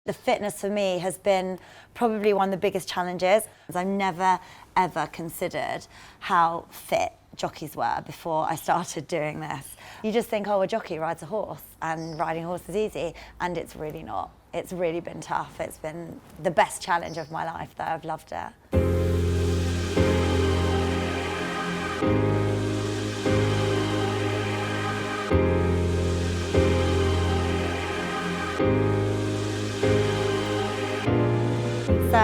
The fitness for me has been probably one of the biggest challenges. I've never ever considered how fit jockeys were before I started doing this. You just think, oh, a jockey rides a horse and riding a horse is easy, and it's really not. It's really been tough. It's been the best challenge of my life, though. I've loved it. So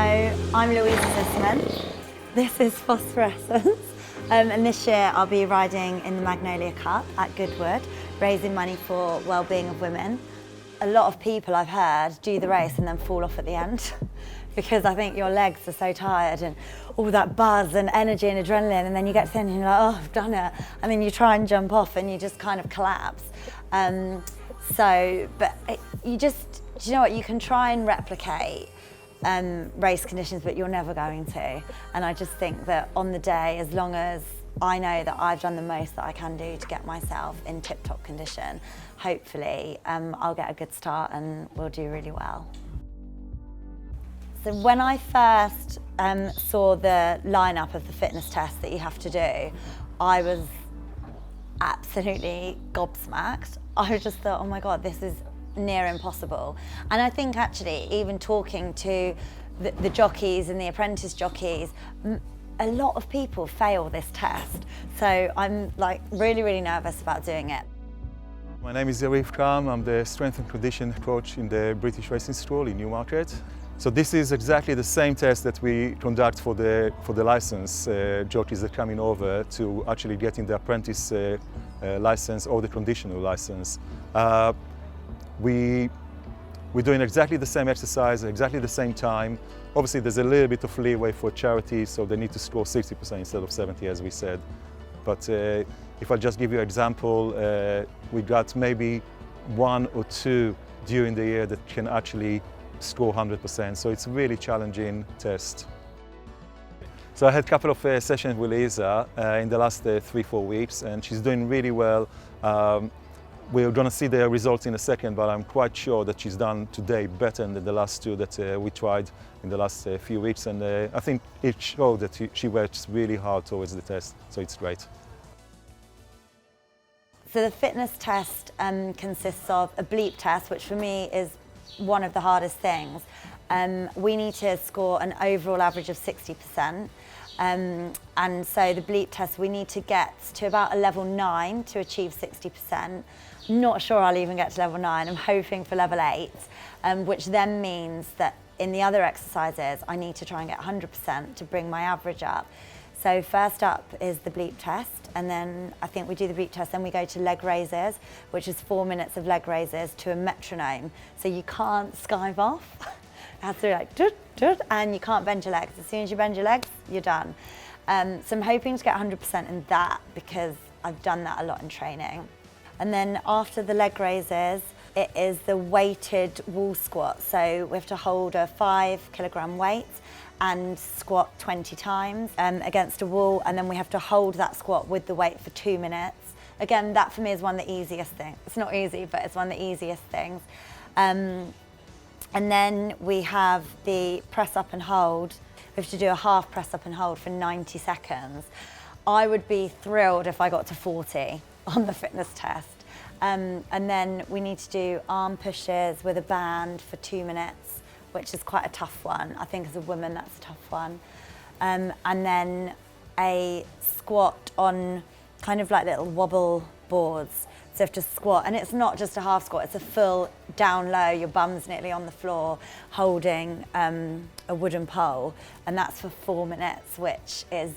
I'm Luisa Zissman. This is Phosphorescence. And this year I'll be riding in the Magnolia Cup at Goodwood, raising money for well-being of women. A lot of people I've heard do the race and then fall off at the end because I think your legs are so tired and all that buzz and energy and adrenaline, and then you get to the end and you're like, oh, I've done it. And then you try and jump off and you just kind of collapse. You know what, you can try and replicate race conditions, but you're never going to. And I just think that on the day, as long as I know that I've done the most that I can do to get myself in tip-top condition, hopefully I'll get a good start and we'll do really well. So when I first saw the lineup of the fitness tests that you have to do, I was absolutely gobsmacked. I just thought, oh my God, this is near impossible. And I think actually, even talking to the jockeys and the apprentice jockeys, a lot of people fail this test. So I'm like really nervous about doing it. My name is Arif Khan. I'm the strength and condition coach in the British Racing School in Newmarket. So this is exactly the same test that we conduct for the license jockeys that are coming over to actually getting the apprentice license or the conditional license. We're doing exactly the same exercise, exactly the same time. Obviously, there's a little bit of leeway for charity, so they need to score 60% instead of 70%, as we said. But if I just give you an example, we got maybe 1 or 2 during the year that can actually score 100%, so it's a really challenging test. So I had a couple of sessions with Lisa in the last 3-4 weeks, and she's doing really well. We're going to see the results in a second, but I'm quite sure that she's done today better than the last 2 that we tried in the last few weeks, and I think it showed that she works really hard towards the test, so it's great. So the fitness test consists of a Bleep Test, which for me is one of the hardest things. We need to score an overall average of 60%. And so the Bleep Test, we need to get to about a level 9 to achieve 60%. Not sure I'll even get to level 9, I'm hoping for level 8, which then means that in the other exercises, I need to try and get 100% to bring my average up. So first up is the Bleep Test, and then I think we do the Bleep Test, then we go to leg raises, which is 4 minutes of leg raises to a metronome. So you can't skive off. It has to be like, doot, doot, and you can't bend your legs. As soon as you bend your legs, you're done. So I'm hoping to get 100% in that because I've done that a lot in training. And then after the leg raises, it is the weighted wall squat. So we have to hold a 5 kilogram weight and squat 20 times against a wall, and then we have to hold that squat with the weight for 2 minutes. Again, that for me is one of the easiest things. It's not easy, but it's one of the easiest things. And then we have the press up and hold. We have to do a half press up and hold for 90 seconds. I would be thrilled if I got to 40 on the fitness test. And then we need to do arm pushes with a band for 2 minutes, which is quite a tough one. I think as a woman, that's a tough one. And then a squat on kind of like little wobble boards. So you have to squat, and it's not just a half squat, it's a full down low, your bum's nearly on the floor, holding a wooden pole, and that's for 4 minutes, which is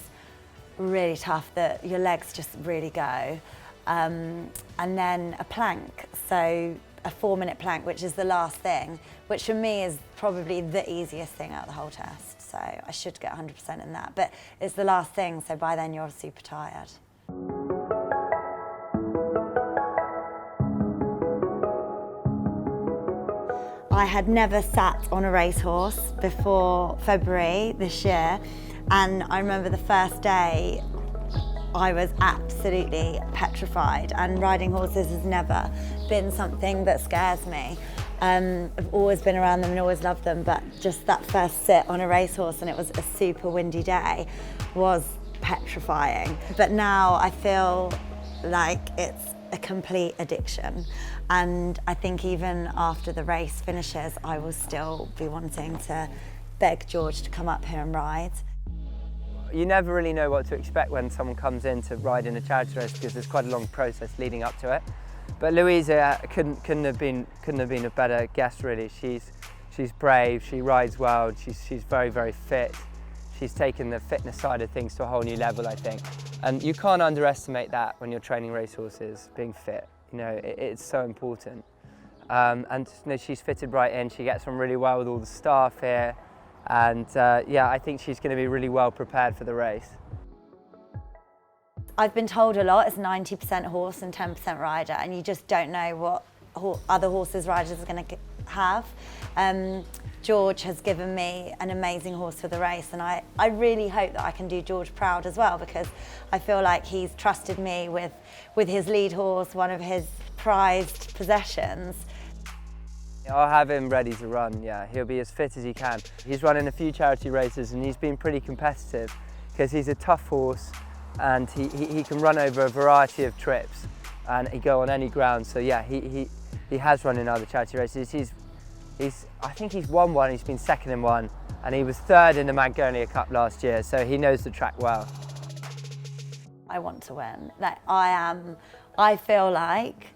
really tough, that your legs just really go. And then a plank, so a 4-minute plank, which is the last thing, which for me is probably the easiest thing out of the whole test. So I should get 100% in that, but it's the last thing, so by then you're super tired. I had never sat on a racehorse before February this year, and I remember the first day I was absolutely petrified, and riding horses has never been something that scares me. I've always been around them and always loved them, but just that first sit on a racehorse, and it was a super windy day, was petrifying. But now I feel like it's a complete addiction, and I think even after the race finishes, I will still be wanting to beg George to come up here and ride. You never really know what to expect when someone comes in to ride in a charity race, because there's quite a long process leading up to it. But Luisa couldn't have been a better guest, really. She's brave, she rides well, she's very, very fit. She's taken the fitness side of things to a whole new level, I think. And you can't underestimate that when you're training racehorses, being fit. You know, it's so important. And you know, she's fitted right in. She gets on really well with all the staff here. And yeah, I think she's going to be really well prepared for the race. I've been told a lot it's 90% horse and 10% rider, and you just don't know what other horses riders are going to have. George has given me an amazing horse for the race, and I really hope that I can do George proud as well, because I feel like he's trusted me with his lead horse, one of his prized possessions. I'll have him ready to run, yeah. He'll be as fit as he can. He's run in a few charity races and he's been pretty competitive because he's a tough horse, and he can run over a variety of trips and he go on any ground. So yeah, he has run in other charity races. I think he's won one, he's been second in one, and he was third in the Magnolia Cup last year, so he knows the track well. I want to win. I feel like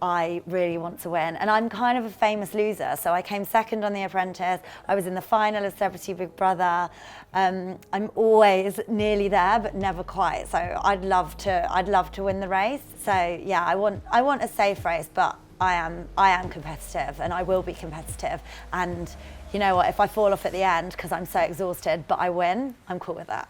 I really want to win, and I'm kind of a famous loser. So I came second on The Apprentice, I was in the final of Celebrity Big Brother. I'm always nearly there, but never quite. So I'd love to win the race. So yeah, I want a safe race, but I am competitive, and I will be competitive. And you know what, if I fall off at the end because I'm so exhausted, but I win, I'm cool with that.